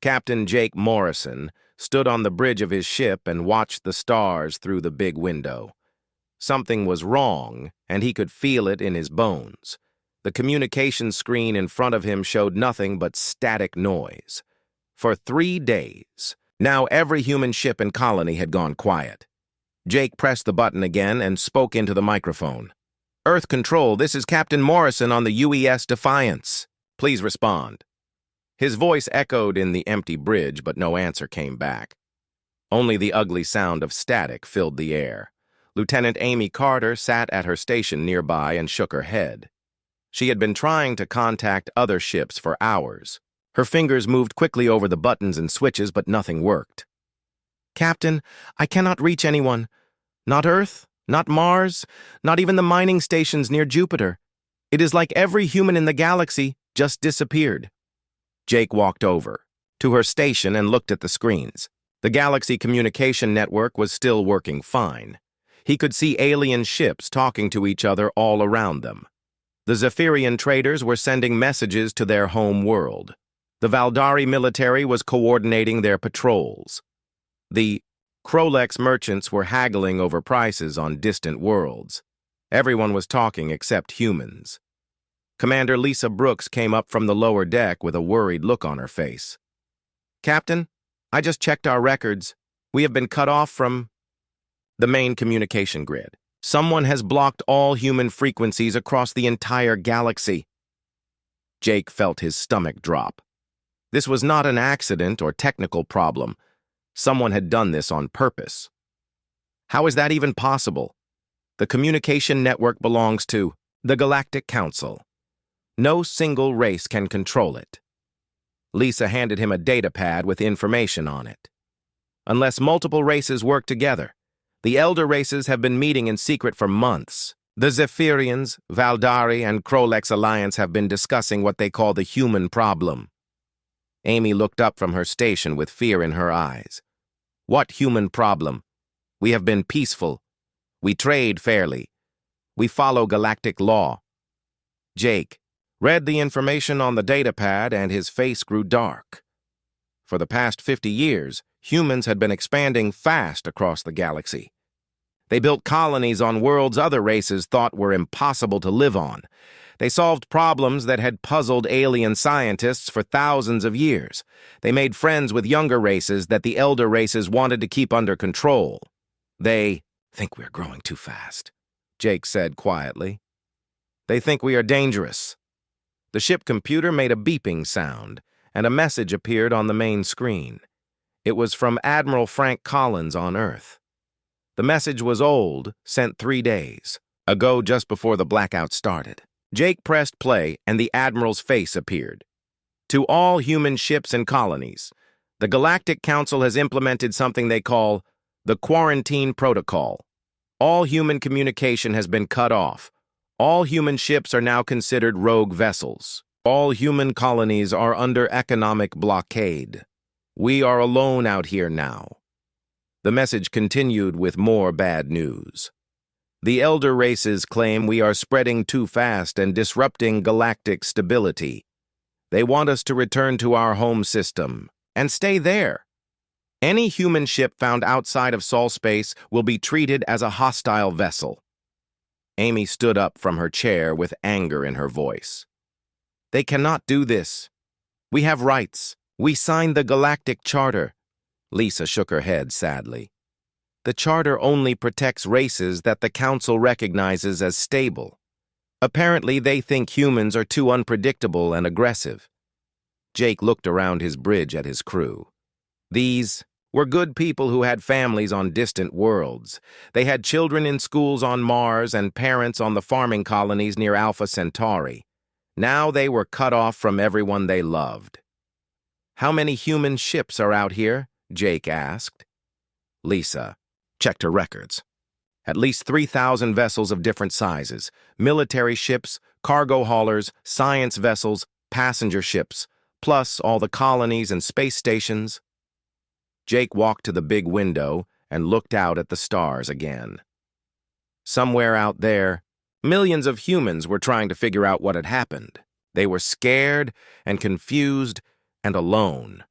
Captain Jake Morrison stood on the bridge of his ship and watched the stars through the big window. Something was wrong, and he could feel it in his bones. The communication screen in front of him showed nothing but static noise. For 3 days, now every human ship and colony had gone quiet. Jake pressed the button again and spoke into the microphone. "Earth Control, this is Captain Morrison on the UES Defiance. Please respond." His voice echoed in the empty bridge, but no answer came back. Only the ugly sound of static filled the air. Lieutenant Amy Carter sat at her station nearby and shook her head. She had been trying to contact other ships for hours. Her fingers moved quickly over the buttons and switches, but nothing worked. "Captain, I cannot reach anyone. Not Earth, not Mars, not even the mining stations near Jupiter. It is like every human in the galaxy just disappeared." Jake walked over to her station and looked at the screens. The Galaxy communication network was still working fine. He could see alien ships talking to each other all around them. The Zephyrian traders were sending messages to their home world. The Valdari military was coordinating their patrols. The Krolex merchants were haggling over prices on distant worlds. Everyone was talking except humans. Commander Lisa Brooks came up from the lower deck with a worried look on her face. "Captain, I just checked our records. We have been cut off from the main communication grid. Someone has blocked all human frequencies across the entire galaxy." Jake felt his stomach drop. This was not an accident or technical problem. Someone had done this on purpose. How is that even possible? The communication network belongs to the Galactic Council. No single race can control it. Lisa handed him a data pad with information on it. Unless multiple races work together, the elder races have been meeting in secret for months. The Zephyrians, Valdari, and Krolex Alliance have been discussing what they call the human problem. Amy looked up from her station with fear in her eyes. "What human problem? We have been peaceful. We trade fairly. We follow galactic law." Jake read the information on the datapad and his face grew dark. For the past 50 years, humans had been expanding fast across the galaxy. They built colonies on worlds other races thought were impossible to live on. They solved problems that had puzzled alien scientists for thousands of years. They made friends with younger races that the elder races wanted to keep under control. "They think we're growing too fast," Jake said quietly. "They think we are dangerous." The ship computer made a beeping sound, and a message appeared on the main screen. It was from Admiral Frank Collins on Earth. The message was old, sent 3 days ago just before the blackout started. Jake pressed play, and the Admiral's face appeared. "To all human ships and colonies, the Galactic Council has implemented something they call the Quarantine Protocol. All human communication has been cut off. All human ships are now considered rogue vessels. All human colonies are under economic blockade. We are alone out here now." The message continued with more bad news. "The elder races claim we are spreading too fast and disrupting galactic stability. They want us to return to our home system and stay there. Any human ship found outside of Sol space will be treated as a hostile vessel." Amy stood up from her chair with anger in her voice. "They cannot do this. We have rights. We signed the Galactic Charter." Lisa shook her head sadly. "The Charter only protects races that the Council recognizes as stable. Apparently, they think humans are too unpredictable and aggressive." Jake looked around his bridge at his crew. These were good people who had families on distant worlds. They had children in schools on Mars and parents on the farming colonies near Alpha Centauri. Now they were cut off from everyone they loved. "How many human ships are out here?" Jake asked. Lisa checked her records. "At least 3,000 vessels of different sizes, military ships, cargo haulers, science vessels, passenger ships, plus all the colonies and space stations." Jake walked to the big window and looked out at the stars again. Somewhere out there, millions of humans were trying to figure out what had happened. They were scared and confused and alone.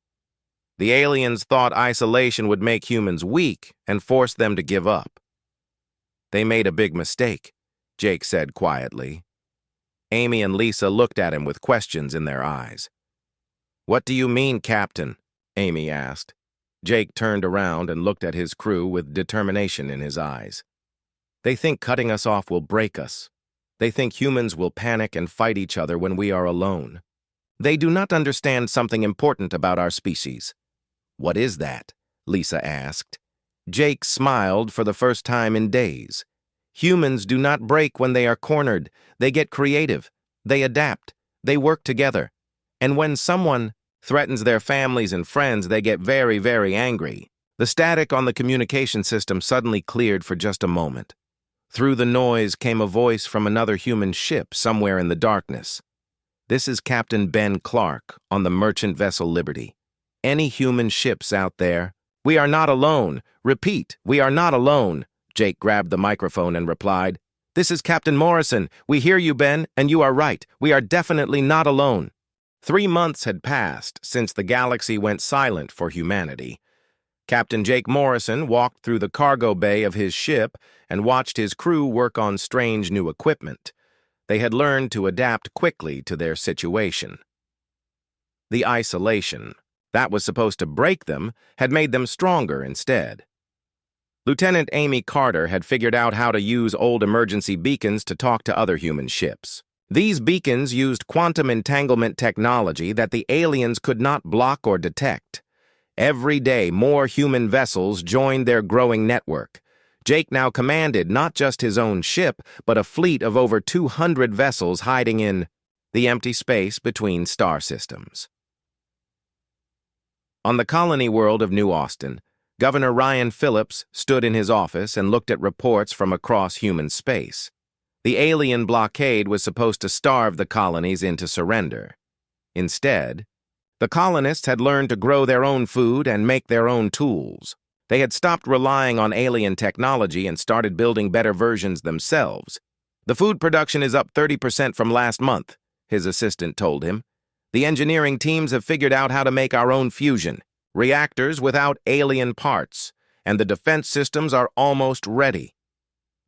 The aliens thought isolation would make humans weak and force them to give up. They made a big mistake, Jake said quietly. Amy and Lisa looked at him with questions in their eyes. "What do you mean, Captain?" Amy asked. Jake turned around and looked at his crew with determination in his eyes. "They think cutting us off will break us. They think humans will panic and fight each other when we are alone. They do not understand something important about our species." "What is that?" Lisa asked. Jake smiled for the first time in days. "Humans do not break when they are cornered. They get creative. They adapt. They work together. And when someone threatens their families and friends, they get very, very angry." The static on the communication system suddenly cleared for just a moment. Through the noise came a voice from another human ship somewhere in the darkness. "This is Captain Ben Clark on the merchant vessel Liberty. Any human ships out there? We are not alone. Repeat, we are not alone." Jake grabbed the microphone and replied, "This is Captain Morrison. We hear you, Ben, and you are right. We are definitely not alone." 3 months had passed since the galaxy went silent for humanity. Captain Jake Morrison walked through the cargo bay of his ship and watched his crew work on strange new equipment. They had learned to adapt quickly to their situation. The isolation that was supposed to break them had made them stronger instead. Lieutenant Amy Carter had figured out how to use old emergency beacons to talk to other human ships. These beacons used quantum entanglement technology that the aliens could not block or detect. Every day, more human vessels joined their growing network. Jake now commanded not just his own ship, but a fleet of over 200 vessels hiding in the empty space between star systems. On the colony world of New Austin, Governor Ryan Phillips stood in his office and looked at reports from across human space. The alien blockade was supposed to starve the colonies into surrender. Instead, the colonists had learned to grow their own food and make their own tools. They had stopped relying on alien technology and started building better versions themselves. "The food production is up 30% from last month," his assistant told him. "The engineering teams have figured out how to make our own fusion, reactors without alien parts, and the defense systems are almost ready."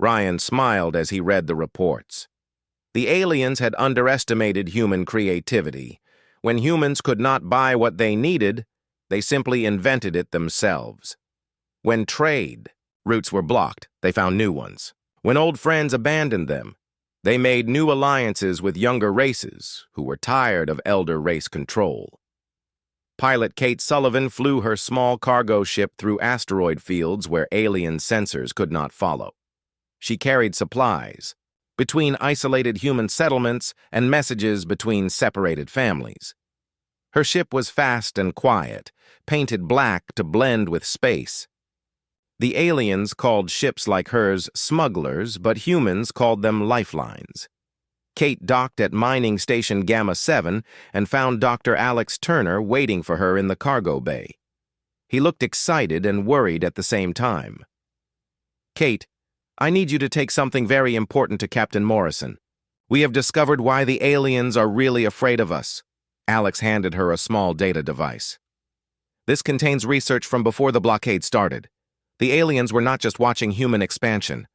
Ryan smiled as he read the reports. The aliens had underestimated human creativity. When humans could not buy what they needed, they simply invented it themselves. When trade routes were blocked, they found new ones. When old friends abandoned them, they made new alliances with younger races who were tired of elder race control. Pilot Kate Sullivan flew her small cargo ship through asteroid fields where alien sensors could not follow. She carried supplies between isolated human settlements and messages between separated families. Her ship was fast and quiet, painted black to blend with space. The aliens called ships like hers smugglers, but humans called them lifelines. Kate docked at Mining Station Gamma 7 and found Dr. Alex Turner waiting for her in the cargo bay. He looked excited and worried at the same time. "Kate, I need you to take something very important to Captain Morrison. We have discovered why the aliens are really afraid of us." Alex handed her a small data device. "This contains research from before the blockade started. The aliens were not just watching human expansion.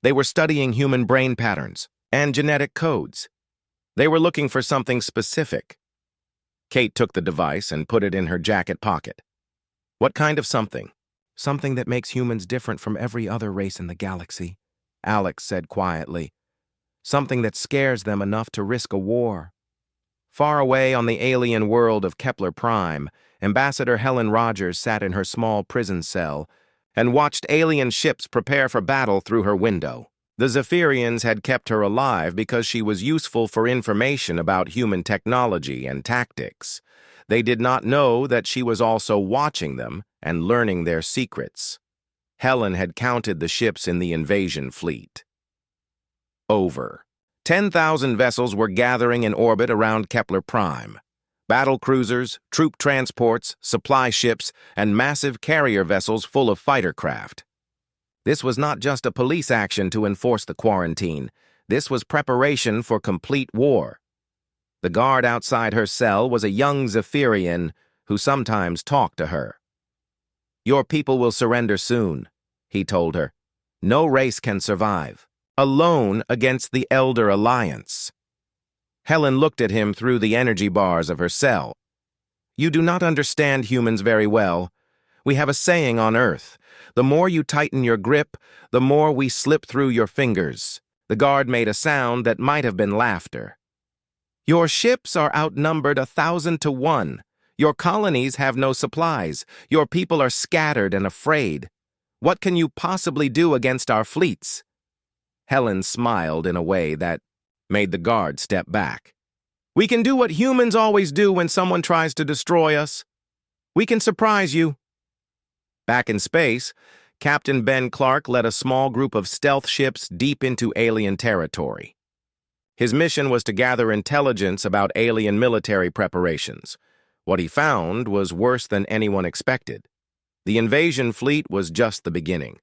They were studying human brain patterns and genetic codes. They were looking for something specific." Kate took the device and put it in her jacket pocket. "What kind of something?" "Something that makes humans different from every other race in the galaxy," Alex said quietly. "Something that scares them enough to risk a war." Far away on the alien world of Kepler Prime, Ambassador Helen Rogers sat in her small prison cell and watched alien ships prepare for battle through her window. The Zephyrians had kept her alive because she was useful for information about human technology and tactics. They did not know that she was also watching them and learning their secrets. Helen had counted the ships in the invasion fleet. Over 10,000 vessels were gathering in orbit around Kepler Prime. Battle cruisers, troop transports, supply ships, and massive carrier vessels full of fighter craft. This was not just a police action to enforce the quarantine. This was preparation for complete war. The guard outside her cell was a young Zephyrian who sometimes talked to her. "Your people will surrender soon," he told her. "No race can survive, alone against the Elder Alliance." Helen looked at him through the energy bars of her cell. "You do not understand humans very well. We have a saying on Earth. The more you tighten your grip, the more we slip through your fingers." The guard made a sound that might have been laughter. "Your ships are outnumbered 1,000 to 1. Your colonies have no supplies. Your people are scattered and afraid. What can you possibly do against our fleets?" Helen smiled in a way that made the guard step back. "We can do what humans always do when someone tries to destroy us. We can surprise you." Back in space, Captain Ben Clark led a small group of stealth ships deep into alien territory. His mission was to gather intelligence about alien military preparations. What he found was worse than anyone expected. The invasion fleet was just the beginning.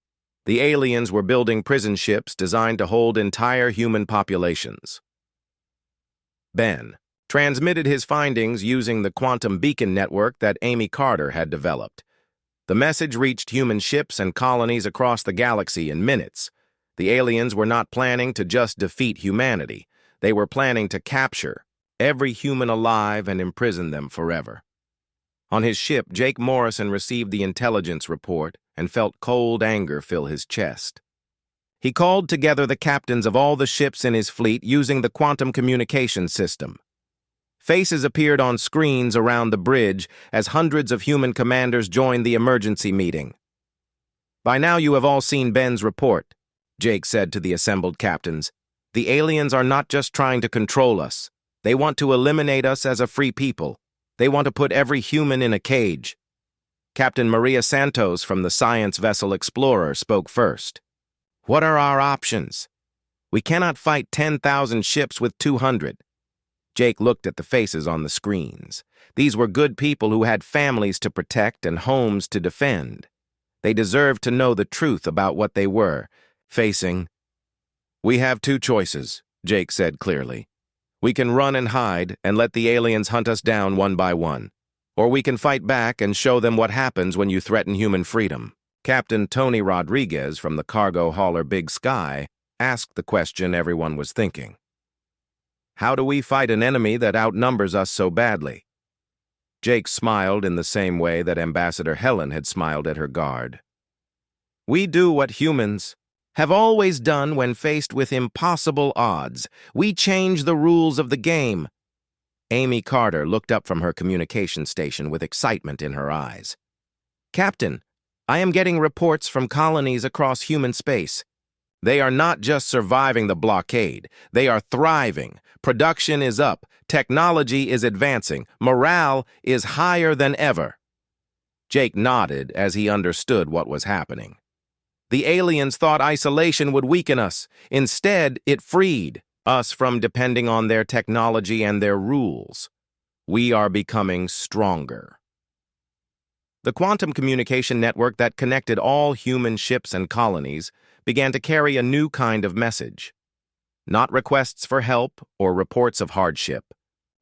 The aliens were building prison ships designed to hold entire human populations. Ben transmitted his findings using the quantum beacon network that Amy Carter had developed. The message reached human ships and colonies across the galaxy in minutes. The aliens were not planning to just defeat humanity. They were planning to capture every human alive and imprison them forever. On his ship, Jake Morrison received the intelligence report and felt cold anger fill his chest. He called together the captains of all the ships in his fleet using the quantum communication system. Faces appeared on screens around the bridge as hundreds of human commanders joined the emergency meeting. "By now you have all seen Ben's report," Jake said to the assembled captains. "The aliens are not just trying to control us. They want to eliminate us as a free people. They want to put every human in a cage." Captain Maria Santos from the science vessel Explorer spoke first. "What are our options? We cannot fight 10,000 ships with 200. Jake looked at the faces on the screens. These were good people who had families to protect and homes to defend. They deserved to know the truth about what they were facing. "We have two choices," Jake said clearly. "We can run and hide and let the aliens hunt us down one by one. Or we can fight back and show them what happens when you threaten human freedom." Captain Tony Rodriguez from the cargo hauler Big Sky asked the question everyone was thinking. "How do we fight an enemy that outnumbers us so badly?" Jake smiled in the same way that Ambassador Helen had smiled at her guard. "We do what humans have always done when faced with impossible odds. We change the rules of the game." Amy Carter looked up from her communication station with excitement in her eyes. "Captain, I am getting reports from colonies across human space. They are not just surviving the blockade, they are thriving. Production is up, technology is advancing, morale is higher than ever." Jake nodded as he understood what was happening. The aliens thought isolation would weaken us. Instead, it freed us from depending on their technology and their rules. We are becoming stronger. The quantum communication network that connected all human ships and colonies began to carry a new kind of message. Not requests for help or reports of hardship,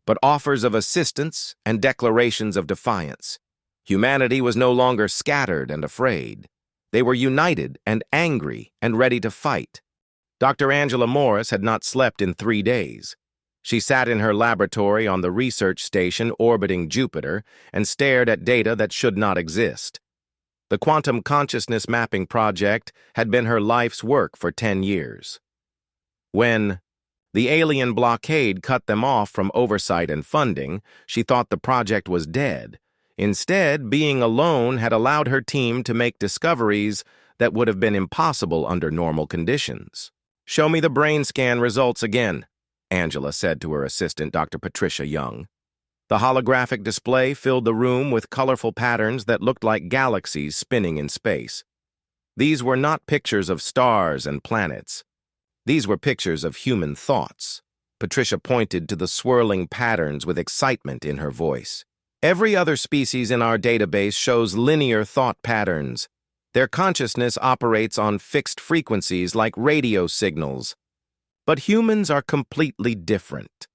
but offers of assistance and declarations of defiance. Humanity was no longer scattered and afraid. They were united and angry and ready to fight. Dr. Angela Morris had not slept in 3 days. She sat in her laboratory on the research station orbiting Jupiter and stared at data that should not exist. The Quantum Consciousness Mapping Project had been her life's work for 10 years. When the alien blockade cut them off from oversight and funding, she thought the project was dead. Instead, being alone had allowed her team to make discoveries that would have been impossible under normal conditions. "Show me the brain scan results again," Angela said to her assistant, Dr. Patricia Young. The holographic display filled the room with colorful patterns that looked like galaxies spinning in space. These were not pictures of stars and planets. These were pictures of human thoughts. Patricia pointed to the swirling patterns with excitement in her voice. "Every other species in our database shows linear thought patterns. Their consciousness operates on fixed frequencies like radio signals. But humans are completely different."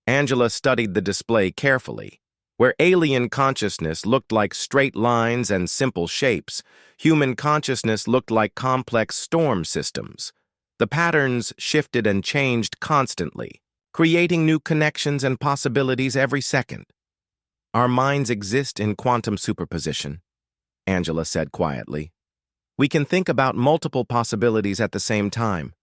Angela studied the display carefully. Where alien consciousness looked like straight lines and simple shapes, human consciousness looked like complex storm systems. The patterns shifted and changed constantly, creating new connections and possibilities every second. Our minds exist in quantum superposition, Angela said quietly. We can think about multiple possibilities at the same time.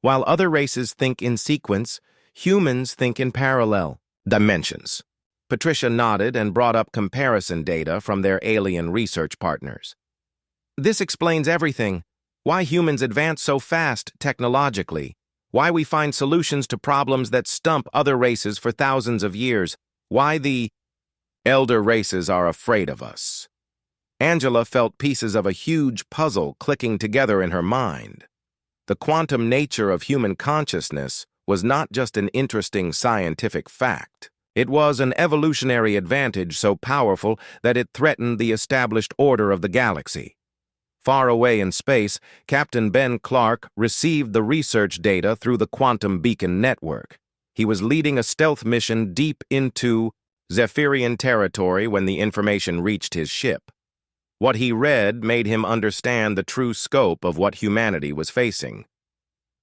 While other races think in sequence, humans think in parallel dimensions. Patricia nodded and brought up comparison data from their alien research partners. This explains everything. Why humans advance so fast technologically. Why we find solutions to problems that stump other races for thousands of years. Why the elder races are afraid of us. Angela felt pieces of a huge puzzle clicking together in her mind. The quantum nature of human consciousness was not just an interesting scientific fact. It was an evolutionary advantage so powerful that it threatened the established order of the galaxy. Far away in space, Captain Ben Clark received the research data through the quantum beacon network. He was leading a stealth mission deep into Zephyrian territory when the information reached his ship. What he read made him understand the true scope of what humanity was facing.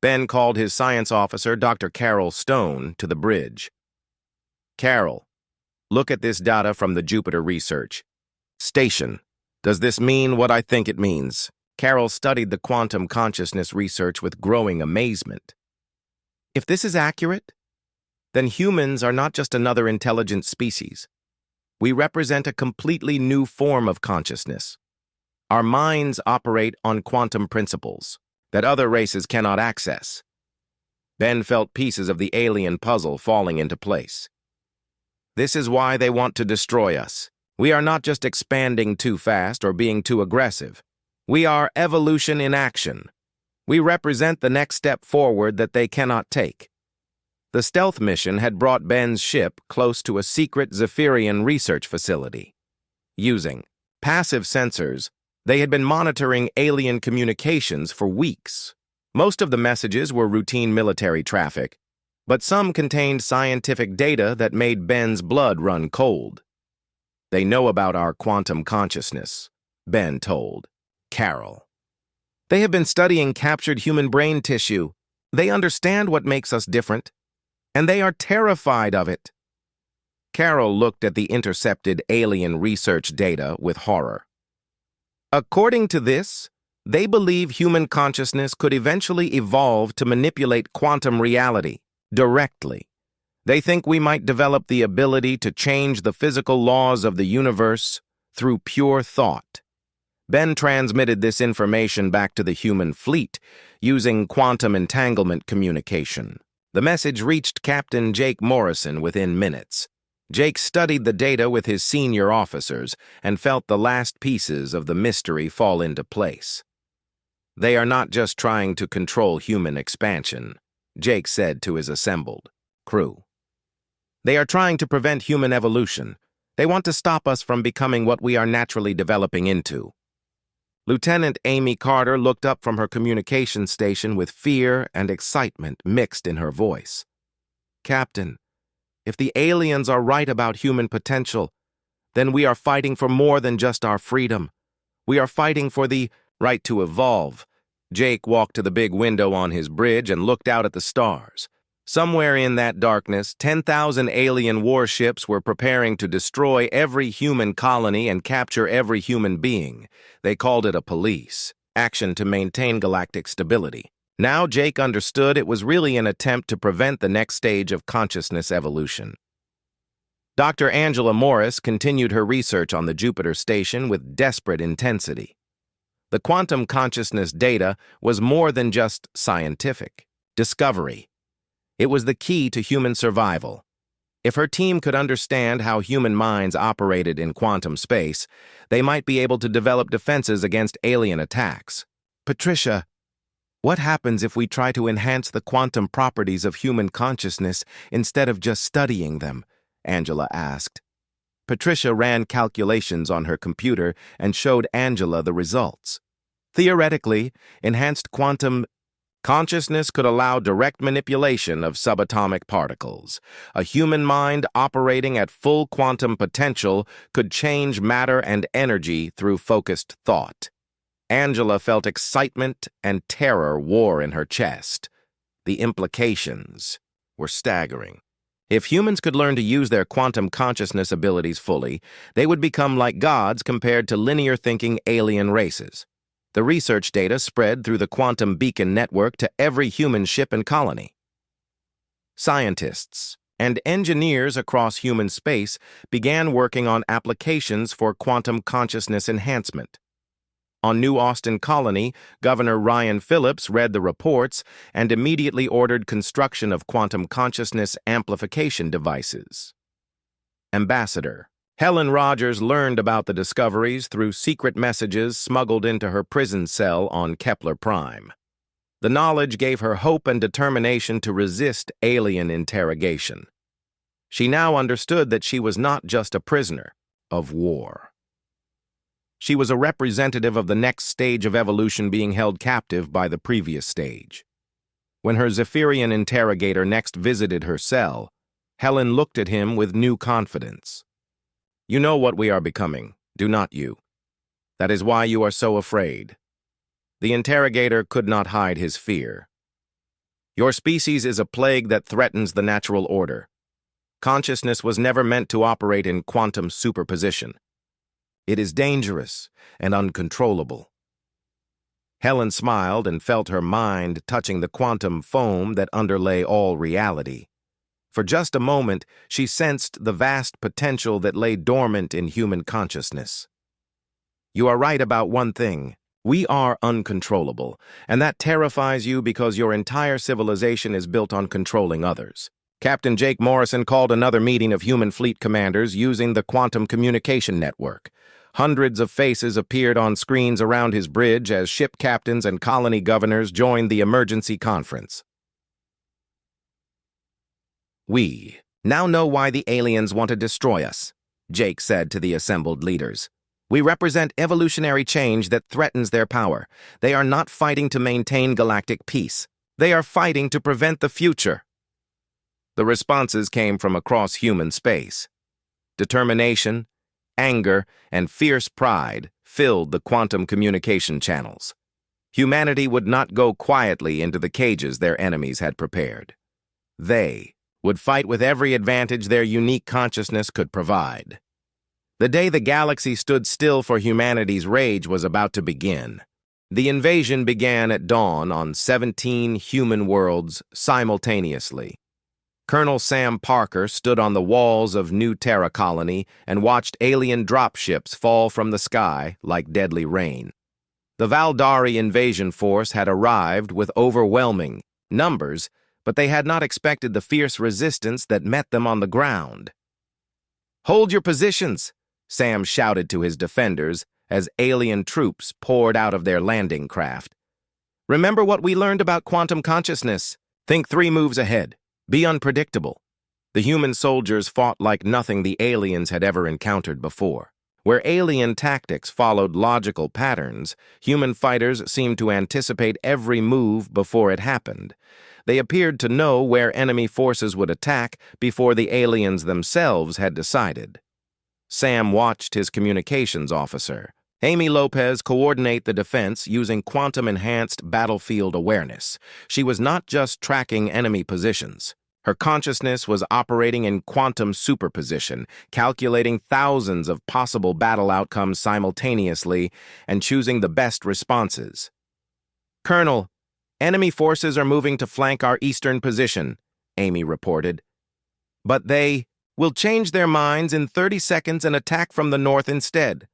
Ben called his science officer, Dr. Carol Stone, to the bridge. Carol, look at this data from the Jupiter research station. Does this mean what I think it means? Carol studied the quantum consciousness research with growing amazement. If this is accurate, then humans are not just another intelligent species. We represent a completely new form of consciousness. Our minds operate on quantum principles that other races cannot access. Ben felt pieces of the alien puzzle falling into place. This is why they want to destroy us. We are not just expanding too fast or being too aggressive. We are evolution in action. We represent the next step forward that they cannot take. The stealth mission had brought Ben's ship close to a secret Zephyrian research facility. Using passive sensors, they had been monitoring alien communications for weeks. Most of the messages were routine military traffic, but some contained scientific data that made Ben's blood run cold. They know about our quantum consciousness, Ben told Carol. They have been studying captured human brain tissue. They understand what makes us different, and they are terrified of it. Carol looked at the intercepted alien research data with horror. According to this, they believe human consciousness could eventually evolve to manipulate quantum reality directly. They think we might develop the ability to change the physical laws of the universe through pure thought. Ben transmitted this information back to the human fleet using quantum entanglement communication. The message reached Captain Jake Morrison within minutes. Jake studied the data with his senior officers and felt the last pieces of the mystery fall into place. They are not just trying to control human expansion, Jake said to his assembled crew. They are trying to prevent human evolution. They want to stop us from becoming what we are naturally developing into. Lieutenant Amy Carter looked up from her communication station with fear and excitement mixed in her voice. Captain, if the aliens are right about human potential, then we are fighting for more than just our freedom. We are fighting for the right to evolve. Jake walked to the big window on his bridge and looked out at the stars. Somewhere in that darkness, 10,000 alien warships were preparing to destroy every human colony and capture every human being. They called it a police action to maintain galactic stability. Now Jake understood it was really an attempt to prevent the next stage of consciousness evolution. Dr. Angela Morris continued her research on the Jupiter station with desperate intensity. The quantum consciousness data was more than just scientific discovery. It was the key to human survival. If her team could understand how human minds operated in quantum space, they might be able to develop defenses against alien attacks. Patricia, what happens if we try to enhance the quantum properties of human consciousness instead of just studying them? Angela asked. Patricia ran calculations on her computer and showed Angela the results. Theoretically, enhanced quantum Consciousness could allow direct manipulation of subatomic particles. A human mind operating at full quantum potential could change matter and energy through focused thought. Angela felt excitement and terror war in her chest. The implications were staggering. If humans could learn to use their quantum consciousness abilities fully, they would become like gods compared to linear-thinking alien races. The research data spread through the quantum beacon network to every human ship and colony. Scientists and engineers across human space began working on applications for quantum consciousness enhancement. On New Austin Colony, Governor Ryan Phillips read the reports and immediately ordered construction of quantum consciousness amplification devices. Ambassador Helen Rogers learned about the discoveries through secret messages smuggled into her prison cell on Kepler Prime. The knowledge gave her hope and determination to resist alien interrogation. She now understood that she was not just a prisoner of war. She was a representative of the next stage of evolution being held captive by the previous stage. When her Zephyrian interrogator next visited her cell, Helen looked at him with new confidence. "You know what we are becoming, do not you? That is why you are so afraid." The interrogator could not hide his fear. "Your species is a plague that threatens the natural order. Consciousness was never meant to operate in quantum superposition. It is dangerous and uncontrollable." Helen smiled and felt her mind touching the quantum foam that underlay all reality. For just a moment, she sensed the vast potential that lay dormant in human consciousness. "You are right about one thing. We are uncontrollable, and that terrifies you because your entire civilization is built on controlling others." Captain Jake Morrison called another meeting of human fleet commanders using the quantum communication network. Hundreds of faces appeared on screens around his bridge as ship captains and colony governors joined the emergency conference. "We now know why the aliens want to destroy us," Jake said to the assembled leaders. "We represent evolutionary change that threatens their power. They are not fighting to maintain galactic peace. They are fighting to prevent the future." The responses came from across human space. Determination, anger, and fierce pride filled the quantum communication channels. Humanity would not go quietly into the cages their enemies had prepared. They would fight with every advantage their unique consciousness could provide. The day the galaxy stood still for humanity's rage was about to begin. The invasion began at dawn on 17 human worlds simultaneously. Colonel Sam Parker stood on the walls of New Terra Colony and watched alien dropships fall from the sky like deadly rain. The Valdari invasion force had arrived with overwhelming numbers, but they had not expected the fierce resistance that met them on the ground. "Hold your positions," Sam shouted to his defenders as alien troops poured out of their landing craft. "Remember what we learned about quantum consciousness. Think 3 moves ahead. Be unpredictable." The human soldiers fought like nothing the aliens had ever encountered before. Where alien tactics followed logical patterns, human fighters seemed to anticipate every move before it happened. They appeared to know where enemy forces would attack before the aliens themselves had decided. Sam watched his communications officer, Amy Lopez, coordinate the defense using quantum-enhanced battlefield awareness. She was not just tracking enemy positions. Her consciousness was operating in quantum superposition, calculating thousands of possible battle outcomes simultaneously and choosing the best responses. "Colonel, enemy forces are moving to flank our eastern position," Amy reported. "But they will change their minds in 30 seconds and attack from the north instead."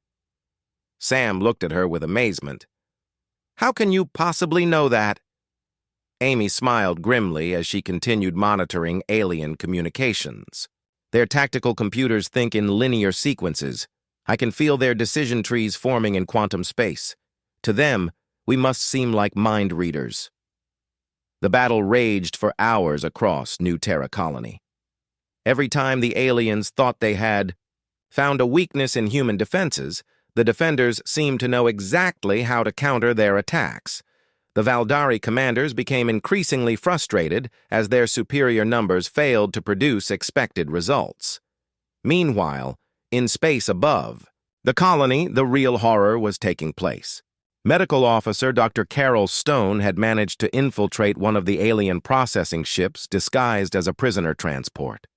Sam looked at her with amazement. "How can you possibly know that?" Amy smiled grimly as she continued monitoring alien communications. "Their tactical computers think in linear sequences. I can feel their decision trees forming in quantum space. To them, we must seem like mind readers." The battle raged for hours across New Terra Colony. Every time the aliens thought they had found a weakness in human defenses, the defenders seemed to know exactly how to counter their attacks. The Valdari commanders became increasingly frustrated as their superior numbers failed to produce expected results. Meanwhile, in space above, the colony, the real horror was taking place. Medical officer Dr. Carol Stone had managed to infiltrate one of the alien processing ships disguised as a prisoner transport.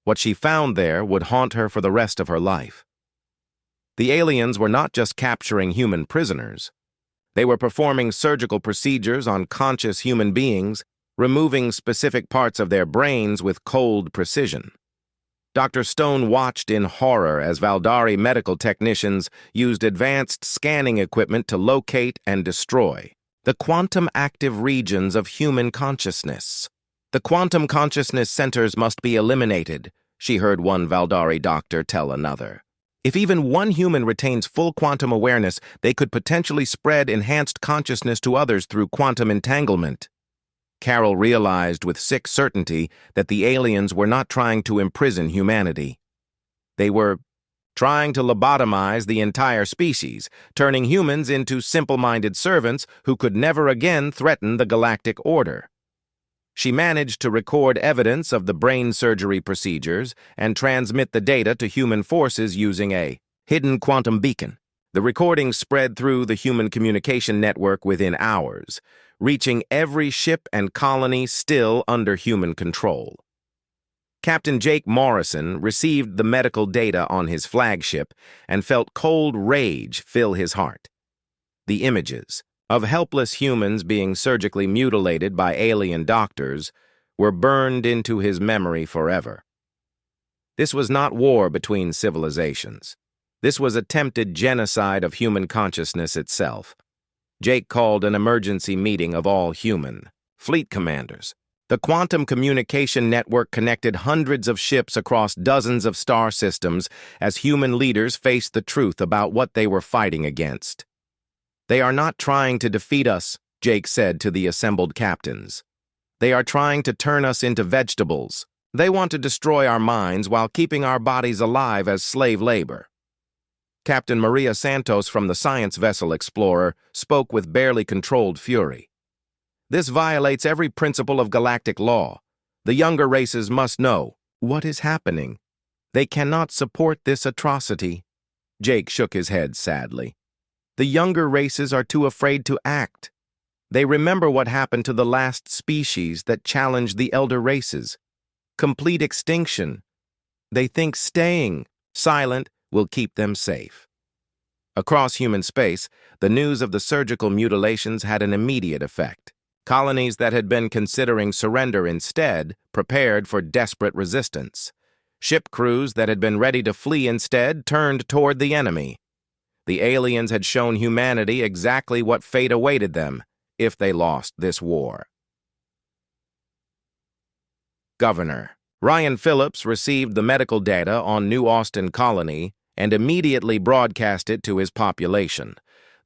What she found there would haunt her for the rest of her life. The aliens were not just capturing human prisoners. They were performing surgical procedures on conscious human beings, removing specific parts of their brains with cold precision. Dr. Stone watched in horror as Valdari medical technicians used advanced scanning equipment to locate and destroy the quantum-active regions of human consciousness. The quantum consciousness centers must be eliminated, she heard one Valdari doctor tell another. If even one human retains full quantum awareness, they could potentially spread enhanced consciousness to others through quantum entanglement. Carol realized with sick certainty that the aliens were not trying to imprison humanity. They were trying to lobotomize the entire species, turning humans into simple-minded servants who could never again threaten the galactic order. She managed to record evidence of the brain surgery procedures and transmit the data to human forces using a hidden quantum beacon. The recordings spread through the human communication network within hours, reaching every ship and colony still under human control. Captain Jake Morrison received the medical data on his flagship and felt cold rage fill his heart. The images of helpless humans being surgically mutilated by alien doctors were burned into his memory forever. This was not war between civilizations. This was attempted genocide of human consciousness itself. Jake called an emergency meeting of all human fleet commanders. The quantum communication network connected hundreds of ships across dozens of star systems as human leaders faced the truth about what they were fighting against. They are not trying to defeat us, Jake said to the assembled captains. They are trying to turn us into vegetables. They want to destroy our minds while keeping our bodies alive as slave labor. Captain Maria Santos from the science vessel Explorer spoke with barely controlled fury. This violates every principle of galactic law. The younger races must know what is happening. They cannot support this atrocity. Jake shook his head sadly. The younger races are too afraid to act. They remember what happened to the last species that challenged the elder races. Complete extinction. They think staying silent will keep them safe. Across human space, the news of the surgical mutilations had an immediate effect. Colonies that had been considering surrender instead prepared for desperate resistance. Ship crews that had been ready to flee instead turned toward the enemy. The aliens had shown humanity exactly what fate awaited them if they lost this war. Governor Ryan Phillips received the medical data on New Austin Colony and immediately broadcast it to his population.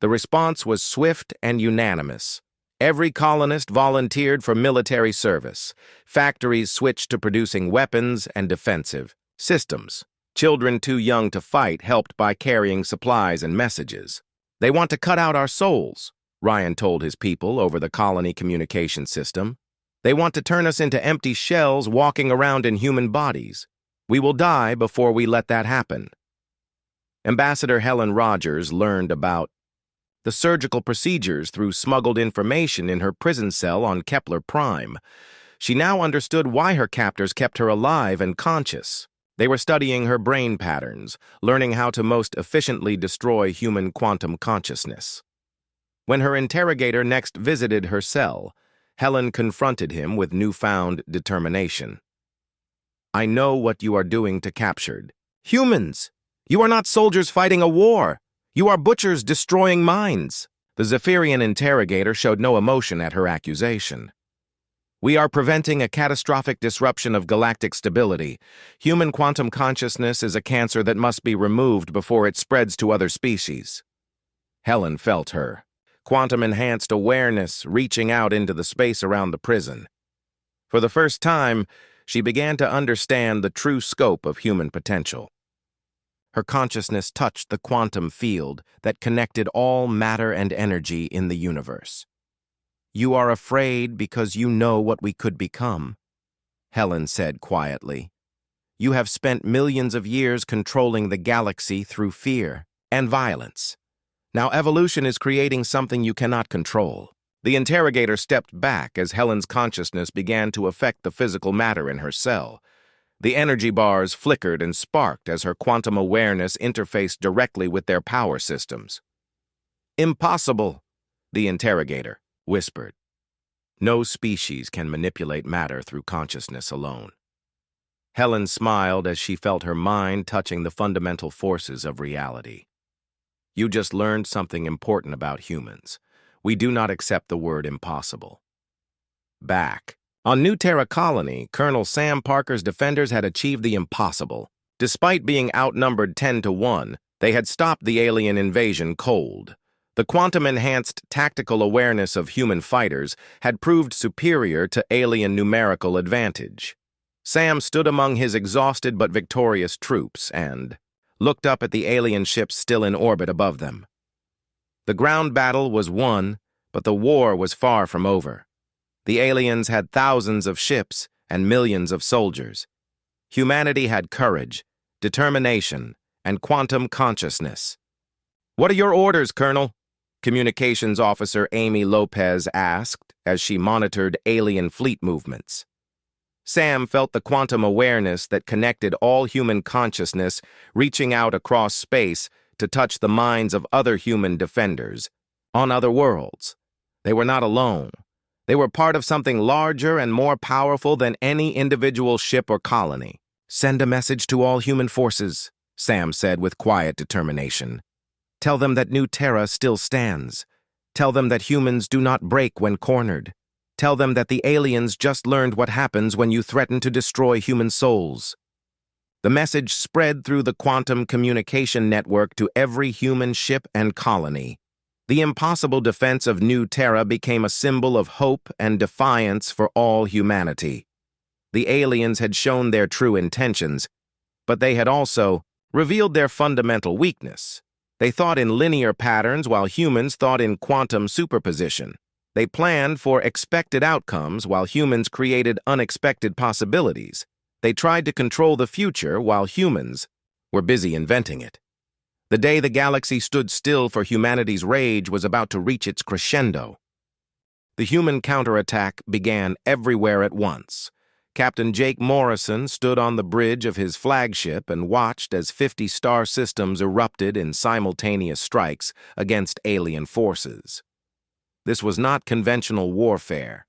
The response was swift and unanimous. Every colonist volunteered for military service. Factories switched to producing weapons and defensive systems. Children too young to fight helped by carrying supplies and messages. They want to cut out our souls, Ryan told his people over the colony communication system. They want to turn us into empty shells walking around in human bodies. We will die before we let that happen. Ambassador Helen Rogers learned about the surgical procedures through smuggled information in her prison cell on Kepler Prime. She now understood why her captors kept her alive and conscious. They were studying her brain patterns, learning how to most efficiently destroy human quantum consciousness. When her interrogator next visited her cell, Helen confronted him with newfound determination. I know what you are doing to captured humans. You are not soldiers fighting a war. You are butchers destroying minds. The Zephyrian interrogator showed no emotion at her accusation. We are preventing a catastrophic disruption of galactic stability. Human quantum consciousness is a cancer that must be removed before it spreads to other species. Helen felt her quantum-enhanced awareness reaching out into the space around the prison. For the first time, she began to understand the true scope of human potential. Her consciousness touched the quantum field that connected all matter and energy in the universe. You are afraid because you know what we could become, Helen said quietly. You have spent millions of years controlling the galaxy through fear and violence. Now evolution is creating something you cannot control. The interrogator stepped back as Helen's consciousness began to affect the physical matter in her cell. The energy bars flickered and sparked as her quantum awareness interfaced directly with their power systems. Impossible, the interrogator whispered. No species can manipulate matter through consciousness alone. Helen smiled as she felt her mind touching the fundamental forces of reality. You just learned something important about humans. We do not accept the word impossible. Back on New Terra Colony, Colonel Sam Parker's defenders had achieved the impossible. Despite being outnumbered 10-1, they had stopped the alien invasion cold. The quantum-enhanced tactical awareness of human fighters had proved superior to alien numerical advantage. Sam stood among his exhausted but victorious troops and looked up at the alien ships still in orbit above them. The ground battle was won, but the war was far from over. The aliens had thousands of ships and millions of soldiers. Humanity had courage, determination, and quantum consciousness. "What are your orders, Colonel?" Communications Officer Amy Lopez asked as she monitored alien fleet movements. Sam felt the quantum awareness that connected all human consciousness reaching out across space to touch the minds of other human defenders on other worlds. They were not alone. They were part of something larger and more powerful than any individual ship or colony. "Send a message to all human forces," Sam said with quiet determination. "Tell them that New Terra still stands. Tell them that humans do not break when cornered. Tell them that the aliens just learned what happens when you threaten to destroy human souls." The message spread through the quantum communication network to every human ship and colony. The impossible defense of New Terra became a symbol of hope and defiance for all humanity. The aliens had shown their true intentions, but they had also revealed their fundamental weakness. They thought in linear patterns while humans thought in quantum superposition. They planned for expected outcomes while humans created unexpected possibilities. They tried to control the future while humans were busy inventing it. The day the galaxy stood still for humanity's rage was about to reach its crescendo. The human counterattack began everywhere at once. Captain Jake Morrison stood on the bridge of his flagship and watched as 50 star systems erupted in simultaneous strikes against alien forces. This was not conventional warfare.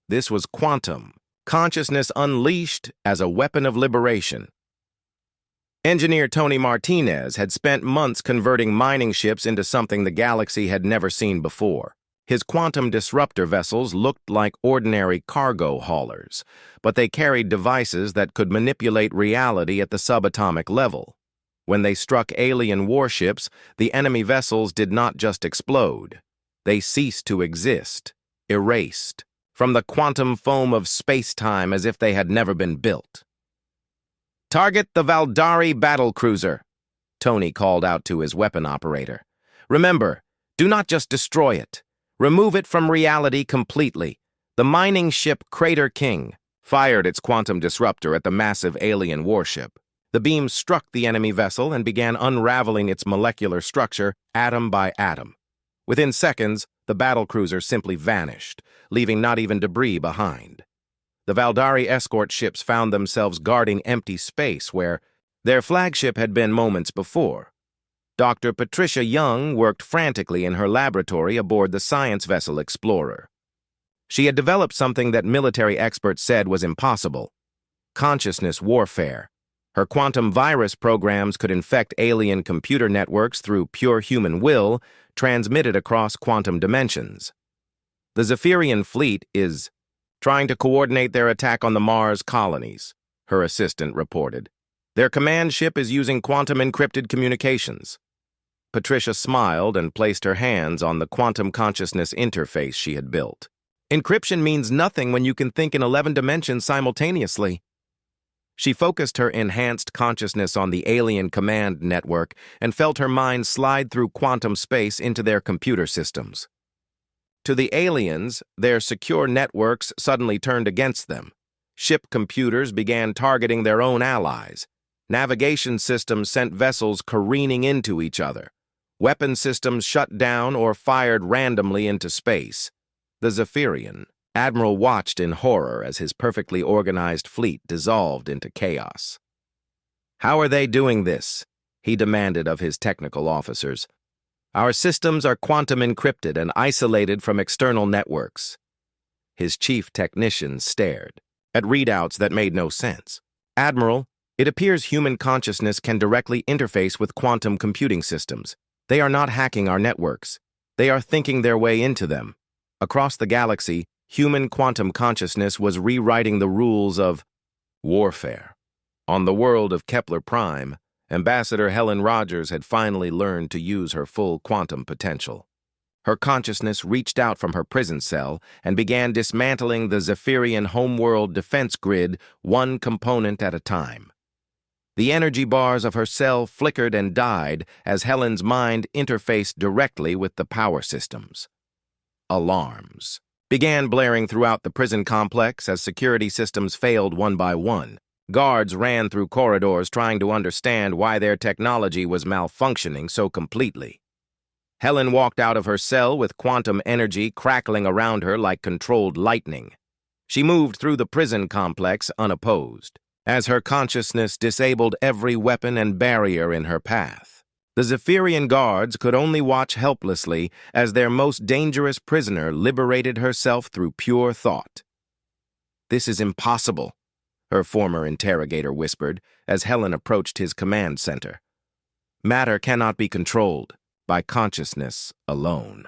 This was quantum, consciousness unleashed as a weapon of liberation. Engineer Tony Martinez had spent months converting mining ships into something the galaxy had never seen before. His quantum disruptor vessels looked like ordinary cargo haulers, but they carried devices that could manipulate reality at the subatomic level. When they struck alien warships, the enemy vessels did not just explode. They ceased to exist, erased, from the quantum foam of space-time as if they had never been built. "Target the Valdari battlecruiser," Tony called out to his weapon operator. "Remember, do not just destroy it. Remove it from reality completely." The mining ship Crater King fired its quantum disruptor at the massive alien warship. The beam struck the enemy vessel and began unraveling its molecular structure atom by atom. Within seconds, the battlecruiser simply vanished, leaving not even debris behind. The Valdari escort ships found themselves guarding empty space where their flagship had been moments before. Dr. Patricia Young worked frantically in her laboratory aboard the science vessel Explorer. She had developed something that military experts said was impossible: consciousness warfare. Her quantum virus programs could infect alien computer networks through pure human will, transmitted across quantum dimensions. The Zephyrian fleet is trying to coordinate their attack on the Mars colonies, her assistant reported. Their command ship is using quantum encrypted communications. Patricia smiled and placed her hands on the quantum consciousness interface she had built. Encryption means nothing when you can think in 11 dimensions simultaneously. She focused her enhanced consciousness on the alien command network and felt her mind slide through quantum space into their computer systems. To the aliens, their secure networks suddenly turned against them. Ship computers began targeting their own allies. Navigation systems sent vessels careening into each other. Weapon systems shut down or fired randomly into space. The Zephyrian admiral watched in horror as his perfectly organized fleet dissolved into chaos. "How are they doing this?" he demanded of his technical officers. "Our systems are quantum encrypted and isolated from external networks." His chief technicians stared at readouts that made no sense. "Admiral, it appears human consciousness can directly interface with quantum computing systems. They are not hacking our networks. They are thinking their way into them." Across the galaxy, human quantum consciousness was rewriting the rules of warfare. On the world of Kepler Prime, Ambassador Helen Rogers had finally learned to use her full quantum potential. Her consciousness reached out from her prison cell and began dismantling the Zephyrian homeworld defense grid one component at a time. The energy bars of her cell flickered and died as Helen's mind interfaced directly with the power systems. Alarms began blaring throughout the prison complex as security systems failed one by one. Guards ran through corridors trying to understand why their technology was malfunctioning so completely. Helen walked out of her cell with quantum energy crackling around her like controlled lightning. She moved through the prison complex unopposed, as her consciousness disabled every weapon and barrier in her path. The Zephyrian guards could only watch helplessly as their most dangerous prisoner liberated herself through pure thought. "This is impossible," her former interrogator whispered as Helen approached his command center. "Matter cannot be controlled by consciousness alone."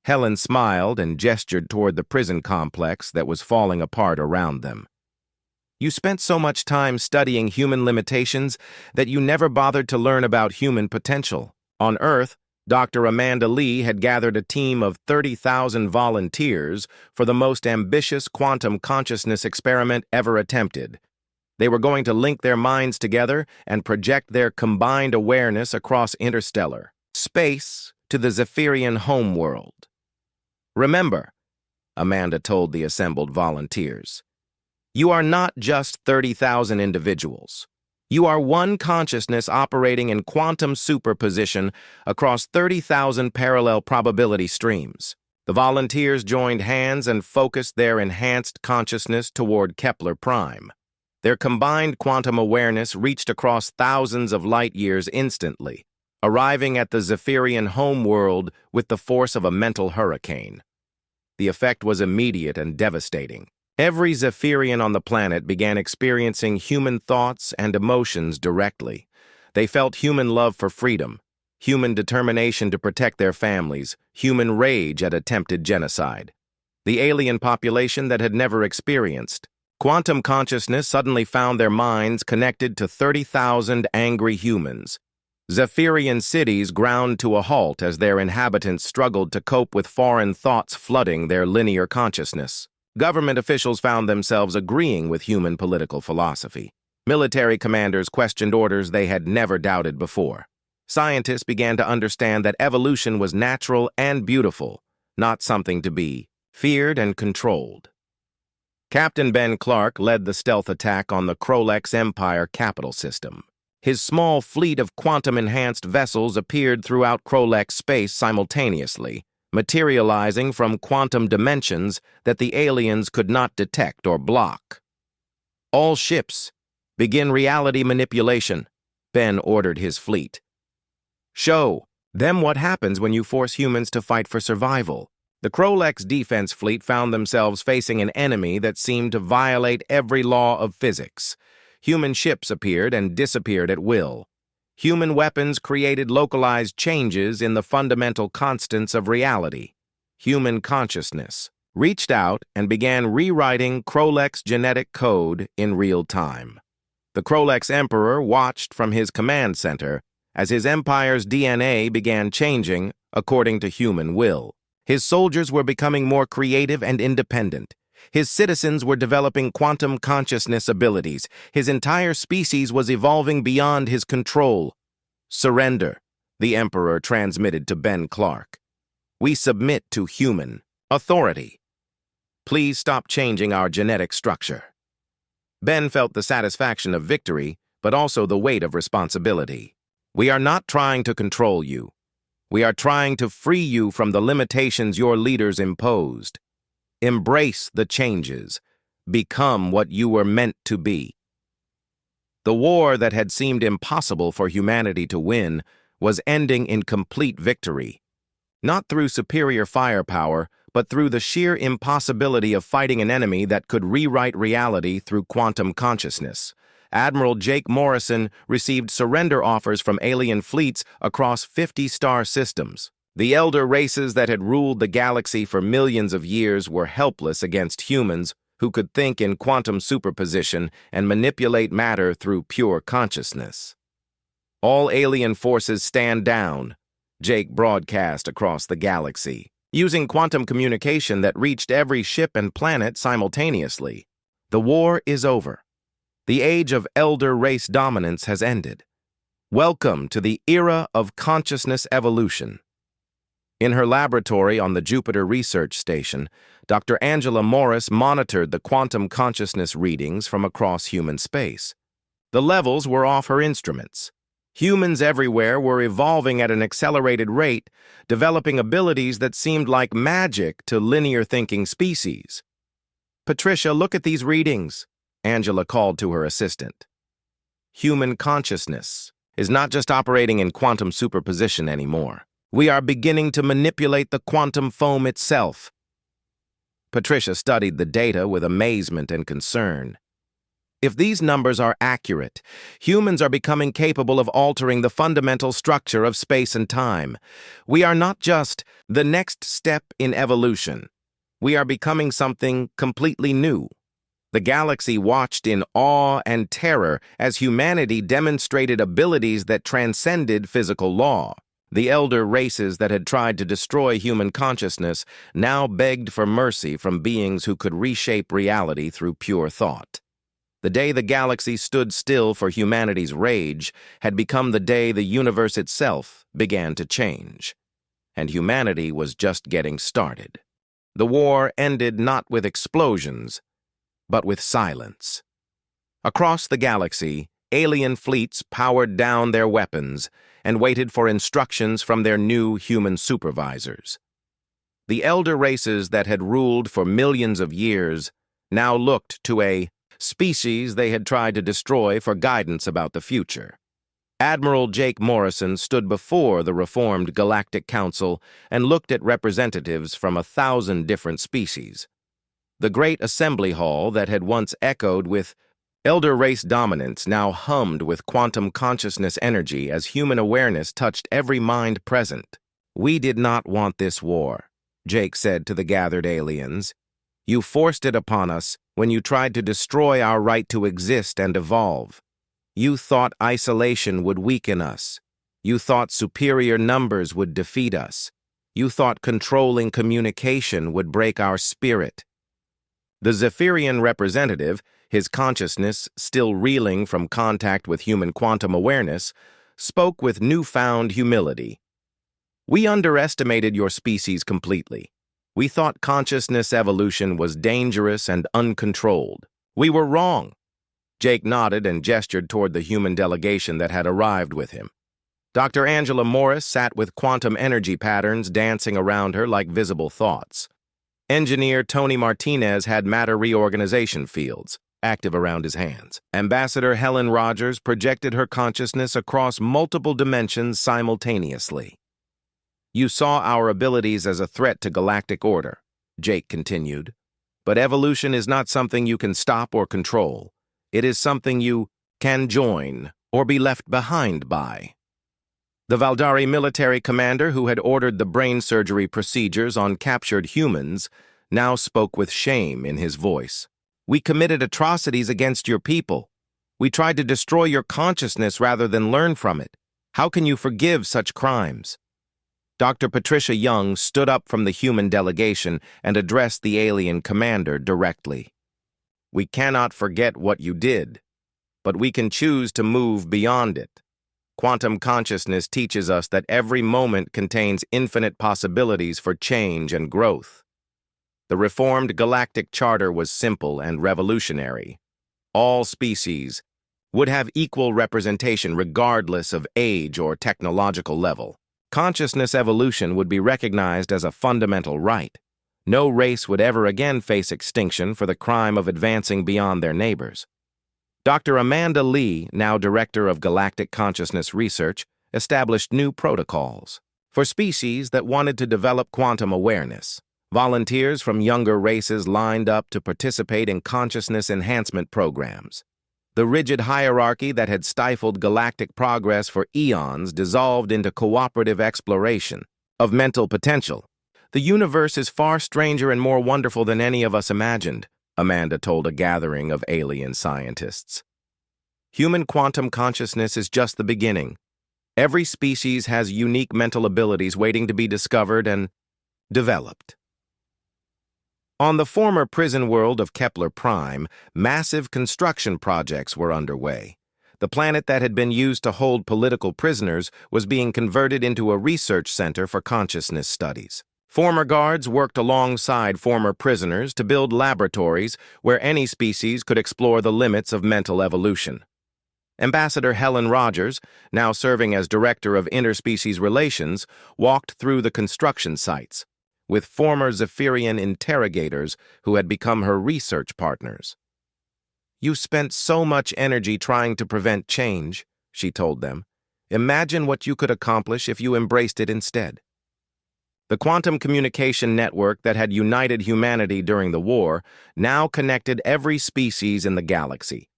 Helen smiled and gestured toward the prison complex that was falling apart around them. "You spent so much time studying human limitations that you never bothered to learn about human potential. On Earth, Dr. Amanda Lee had gathered a team of 30,000 volunteers for the most ambitious quantum consciousness experiment ever attempted. They were going to link their minds together and project their combined awareness across interstellar space to the Zephyrian homeworld. "Remember," Amanda told the assembled volunteers, "you are not just 30,000 individuals. You are one consciousness operating in quantum superposition across 30,000 parallel probability streams." The volunteers joined hands and focused their enhanced consciousness toward Kepler Prime. Their combined quantum awareness reached across thousands of light years instantly, arriving at the Zephyrian homeworld with the force of a mental hurricane. The effect was immediate and devastating. Every Zephyrian on the planet began experiencing human thoughts and emotions directly. They felt human love for freedom, human determination to protect their families, human rage at attempted genocide. The alien population that had never experienced quantum consciousness suddenly found their minds connected to 30,000 angry humans. Zephyrian cities ground to a halt as their inhabitants struggled to cope with foreign thoughts flooding their linear consciousness. Government officials found themselves agreeing with human political philosophy. Military commanders questioned orders they had never doubted before. Scientists began to understand that evolution was natural and beautiful, not something to be feared and controlled. Captain Ben Clark led the stealth attack on the Krolex Empire capital system. His small fleet of quantum-enhanced vessels appeared throughout Krolex space simultaneously, materializing from quantum dimensions that the aliens could not detect or block. "All ships, begin reality manipulation," Ben ordered his fleet. "Show them what happens when you force humans to fight for survival." The Krolex defense fleet found themselves facing an enemy that seemed to violate every law of physics. Human ships appeared and disappeared at will. Human weapons created localized changes in the fundamental constants of reality. Human consciousness reached out and began rewriting Krolex genetic code in real time. The Krolex Emperor watched from his command center as his empire's DNA began changing according to human will. His soldiers were becoming more creative and independent. His citizens were developing quantum consciousness abilities. His entire species was evolving beyond his control. "Surrender," the Emperor transmitted to Ben Clark. We submit to human authority. Please stop changing our genetic structure. Ben felt the satisfaction of victory, but also the weight of responsibility. We are not trying to control you. We are trying to free you from the limitations your leaders imposed. Embrace the changes. Become what you were meant to be. The war that had seemed impossible for humanity to win was ending in complete victory. Not through superior firepower, but through the sheer impossibility of fighting an enemy that could rewrite reality through quantum consciousness. Admiral Jake Morrison received surrender offers from alien fleets across 50 star systems. The elder races that had ruled the galaxy for millions of years were helpless against humans who could think in quantum superposition and manipulate matter through pure consciousness. All alien forces stand down, Jake broadcast across the galaxy, using quantum communication that reached every ship and planet simultaneously. The war is over. The age of elder race dominance has ended. Welcome to the era of consciousness evolution. In her laboratory on the Jupiter Research Station, Dr. Angela Morris monitored the quantum consciousness readings from across human space. The levels were off her instruments. Humans everywhere were evolving at an accelerated rate, developing abilities that seemed like magic to linear-thinking species. "Patricia, look at these readings," Angela called to her assistant. Human consciousness is not just operating in quantum superposition anymore. We are beginning to manipulate the quantum foam itself. Patricia studied the data with amazement and concern. If these numbers are accurate, humans are becoming capable of altering the fundamental structure of space and time. We are not just the next step in evolution. We are becoming something completely new. The galaxy watched in awe and terror as humanity demonstrated abilities that transcended physical law. The elder races that had tried to destroy human consciousness now begged for mercy from beings who could reshape reality through pure thought. The day the galaxy stood still for humanity's rage had become the day the universe itself began to change. And humanity was just getting started. The war ended not with explosions, but with silence. Across the galaxy, alien fleets powered down their weapons and waited for instructions from their new human supervisors. The elder races that had ruled for millions of years now looked to a species they had tried to destroy for guidance about the future. Admiral Jake Morrison stood before the reformed Galactic Council and looked at representatives from 1,000 different species. The great assembly hall that had once echoed with elder race dominance now hummed with quantum consciousness energy as human awareness touched every mind present. "We did not want this war," Jake said to the gathered aliens. "You forced it upon us when you tried to destroy our right to exist and evolve. You thought isolation would weaken us. You thought superior numbers would defeat us. You thought controlling communication would break our spirit." The Zephyrian representative, his consciousness still reeling from contact with human quantum awareness, spoke with newfound humility. "We underestimated your species completely. We thought consciousness evolution was dangerous and uncontrolled. We were wrong." Jake nodded and gestured toward the human delegation that had arrived with him. Dr. Angela Morris sat with quantum energy patterns dancing around her like visible thoughts. Engineer Tony Martinez had matter reorganization fields active around his hands. Ambassador Helen Rogers projected her consciousness across multiple dimensions simultaneously. "You saw our abilities as a threat to galactic order," Jake continued. "But evolution is not something you can stop or control. It is something you can join or be left behind by." The Valdari military commander who had ordered the brain surgery procedures on captured humans now spoke with shame in his voice. "We committed atrocities against your people. We tried to destroy your consciousness rather than learn from it. How can you forgive such crimes?" Dr. Patricia Young stood up from the human delegation and addressed the alien commander directly. "We cannot forget what you did, but we can choose to move beyond it. Quantum consciousness teaches us that every moment contains infinite possibilities for change and growth. The reformed Galactic Charter was simple and revolutionary. All species would have equal representation regardless of age or technological level. Consciousness evolution would be recognized as a fundamental right. No race would ever again face extinction for the crime of advancing beyond their neighbors. Dr. Amanda Lee, now Director of Galactic Consciousness Research, established new protocols for species that wanted to develop quantum awareness. Volunteers from younger races lined up to participate in consciousness enhancement programs. The rigid hierarchy that had stifled galactic progress for eons dissolved into cooperative exploration of mental potential. "The universe is far stranger and more wonderful than any of us imagined," Amanda told a gathering of alien scientists. "Human quantum consciousness is just the beginning. Every species has unique mental abilities waiting to be discovered and developed." On the former prison world of Kepler Prime, massive construction projects were underway. The planet that had been used to hold political prisoners was being converted into a research center for consciousness studies. Former guards worked alongside former prisoners to build laboratories where any species could explore the limits of mental evolution. Ambassador Helen Rogers, now serving as Director of Interspecies Relations, walked through the construction sites with former Zephyrian interrogators who had become her research partners. "You spent so much energy trying to prevent change," she told them. "Imagine what you could accomplish if you embraced it instead." The quantum communication network that had united humanity during the war now connected every species in the galaxy.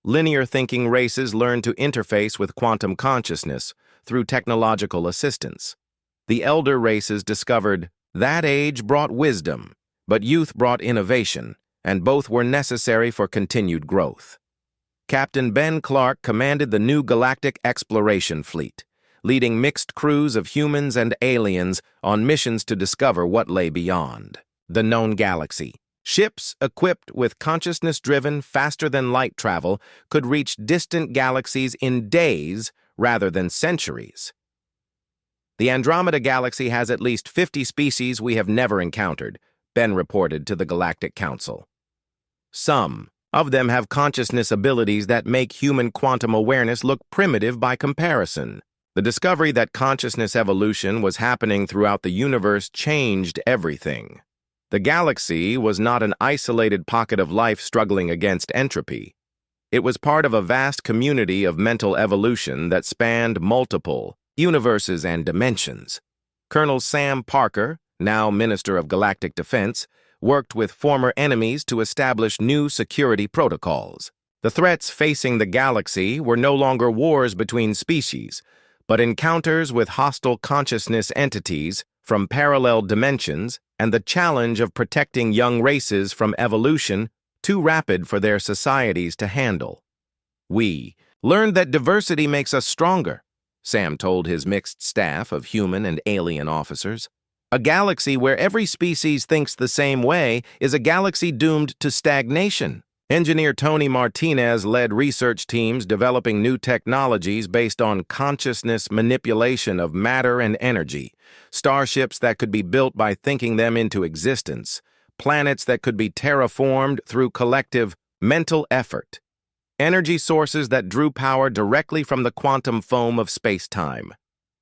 Linear-thinking races learned to interface with quantum consciousness through technological assistance. The elder races discovered that age brought wisdom, but youth brought innovation, and both were necessary for continued growth. Captain Ben Clark commanded the new Galactic Exploration Fleet, leading mixed crews of humans and aliens on missions to discover what lay beyond the known galaxy. Ships equipped with consciousness-driven, faster-than-light travel could reach distant galaxies in days rather than centuries. "The Andromeda Galaxy has at least 50 species we have never encountered," Ben reported to the Galactic Council. "Some of them have consciousness abilities that make human quantum awareness look primitive by comparison." The discovery that consciousness evolution was happening throughout the universe changed everything. The galaxy was not an isolated pocket of life struggling against entropy. It was part of a vast community of mental evolution that spanned multiple universes and dimensions. Colonel Sam Parker, now Minister of Galactic Defense, worked with former enemies to establish new security protocols. The threats facing the galaxy were no longer wars between species, but encounters with hostile consciousness entities from parallel dimensions and the challenge of protecting young races from evolution too rapid for their societies to handle. "We learned that diversity makes us stronger," Sam told his mixed staff of human and alien officers. "A galaxy where every species thinks the same way is a galaxy doomed to stagnation." Engineer Tony Martinez led research teams developing new technologies based on consciousness manipulation of matter and energy, starships that could be built by thinking them into existence, planets that could be terraformed through collective mental effort, energy sources that drew power directly from the quantum foam of space-time.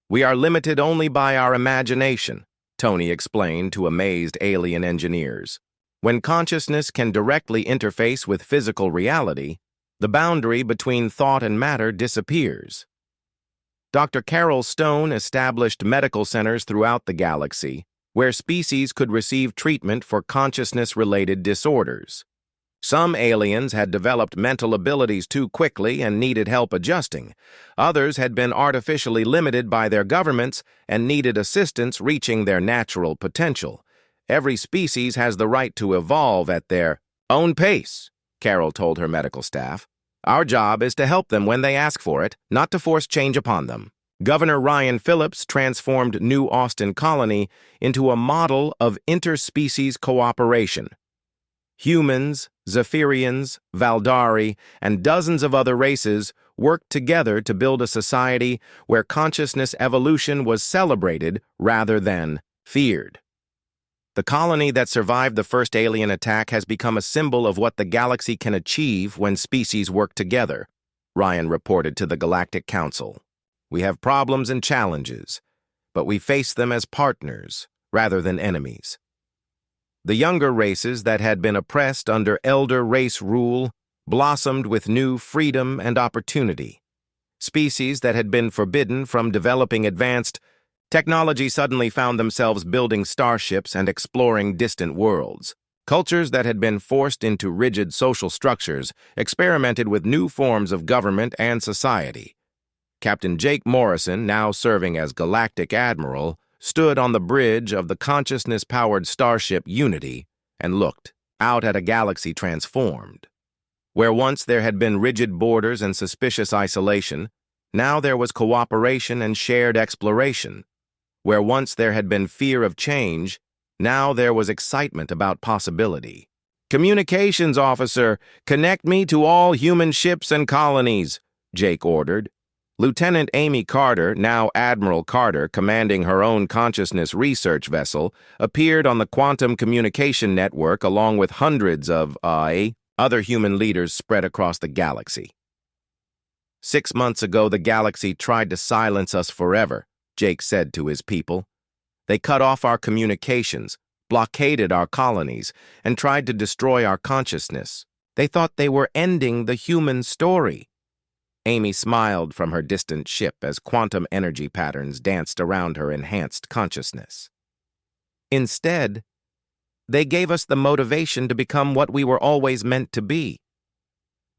"We are limited only by our imagination," Tony explained to amazed alien engineers. "When consciousness can directly interface with physical reality, the boundary between thought and matter disappears." Dr. Carol Stone established medical centers throughout the galaxy where species could receive treatment for consciousness-related disorders. Some aliens had developed mental abilities too quickly and needed help adjusting. Others had been artificially limited by their governments and needed assistance reaching their natural potential. "Every species has the right to evolve at their own pace," Carol told her medical staff. "Our job is to help them when they ask for it, not to force change upon them." Governor Ryan Phillips transformed New Austin Colony into a model of interspecies cooperation. Humans, Zephyrians, Valdari, and dozens of other races worked together to build a society where consciousness evolution was celebrated rather than feared. The colony that survived the first alien attack has become a symbol of what the galaxy can achieve when species work together, Ryan reported to the Galactic Council. We have problems and challenges, but we face them as partners rather than enemies. The younger races that had been oppressed under elder race rule blossomed with new freedom and opportunity. Species that had been forbidden from developing advanced technology suddenly found themselves building starships and exploring distant worlds. Cultures that had been forced into rigid social structures experimented with new forms of government and society. Captain Jake Morrison, now serving as Galactic Admiral, stood on the bridge of the consciousness-powered starship Unity and looked out at a galaxy transformed. Where once there had been rigid borders and suspicious isolation, now there was cooperation and shared exploration. Where once there had been fear of change, now there was excitement about possibility. "Communications officer, connect me to all human ships and colonies," Jake ordered. Lieutenant Amy Carter, now Admiral Carter, commanding her own consciousness research vessel, appeared on the quantum communication network along with hundreds of other human leaders spread across the galaxy. 6 months ago, the galaxy tried to silence us forever, Jake said to his people. They cut off our communications, blockaded our colonies, and tried to destroy our consciousness. They thought they were ending the human story. Amy smiled from her distant ship as quantum energy patterns danced around her enhanced consciousness. Instead, they gave us the motivation to become what we were always meant to be.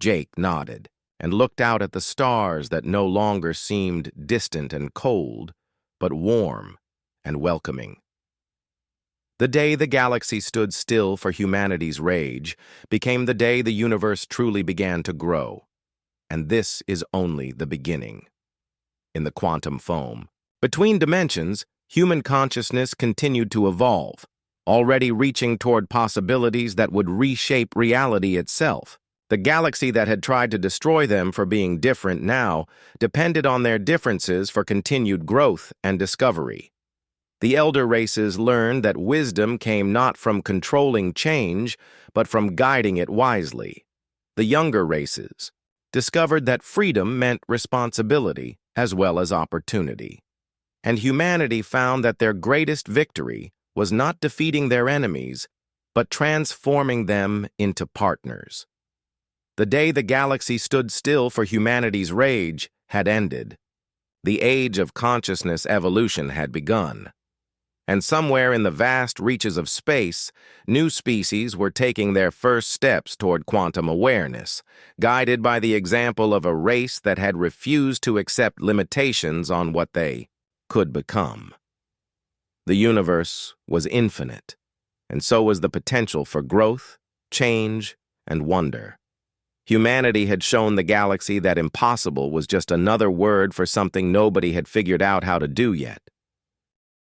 Jake nodded and looked out at the stars that no longer seemed distant and cold, but warm and welcoming. The day the galaxy stood still for humanity's rage became the day the universe truly began to grow. And this is only the beginning. In the quantum foam, between dimensions, human consciousness continued to evolve, already reaching toward possibilities that would reshape reality itself. The galaxy that had tried to destroy them for being different now depended on their differences for continued growth and discovery. The elder races learned that wisdom came not from controlling change, but from guiding it wisely. The younger races discovered that freedom meant responsibility as well as opportunity. And humanity found that their greatest victory was not defeating their enemies, but transforming them into partners. The day the galaxy stood still for humanity's rage had ended. The age of consciousness evolution had begun. And somewhere in the vast reaches of space, new species were taking their first steps toward quantum awareness, guided by the example of a race that had refused to accept limitations on what they could become. The universe was infinite, and so was the potential for growth, change, and wonder. Humanity had shown the galaxy that impossible was just another word for something nobody had figured out how to do yet.